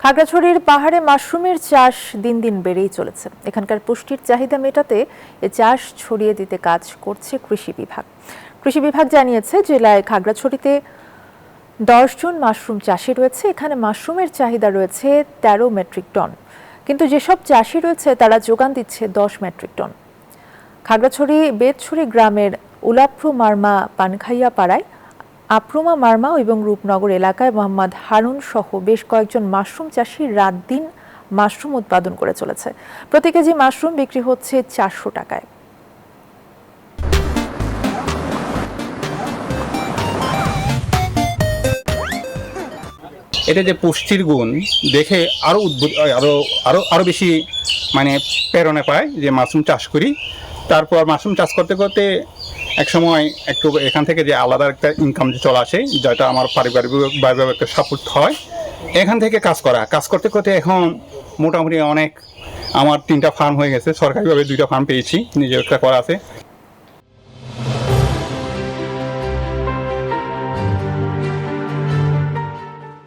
খাগড়াছড়ির পাহাড়ে মাশরুমের চাষ দিন দিন বেড়েই চলেছে। এখানকার পুষ্টির চাহিদা মেটাতে এ চাষ ছড়িয়ে দিতে কাজ করছে কৃষি বিভাগ। কৃষি বিভাগ জানিয়েছে, জেলায় খাগড়াছড়িতে 10 জন মাশরুম চাষি রয়েছে। এখানে মাশরুমের চাহিদা রয়েছে 13 মেট্রিক টন, কিন্তু যেসব চাষি রয়েছে তারা যোগান দিচ্ছে 10 মেট্রিক টন। খাগড়াছড়ি বেতছড়ি গ্রামের উলাপ্রু মারমা পানখাইয়া পাড়ায় আপ্রমা মারমা এবং রূপনগর এলাকায় মোহাম্মদ হারুন সহ বেশ কয়েকজন মাশরুম চাষি রাত দিন মাশরুম উৎপাদন করে চলেছে। প্রতি কেজি মাশরুম বিক্রি হচ্ছে 400 টাকায়। এটা যে পুষ্টির গুণ দেখে আরো উদ্ভুত আরো বেশি মানে প্রেরণা পায় যে মাশরুম চাষ করি। তারপর মাশরুম চাষ করতে করতে এক সময় একটু এখান থেকে যে আলাদা একটা ইনকাম যে চলে আসে, যেটা আমার পারিবারিক একটা সাপোর্ট হয়। এখান থেকে কাজ করতে করতে এখন মোটামুটি অনেক আমার 3টা ফার্ম হয়ে গেছে, সরকারিভাবে 2টা ফার্ম পেয়েছি, নিজের একটা করা আছে।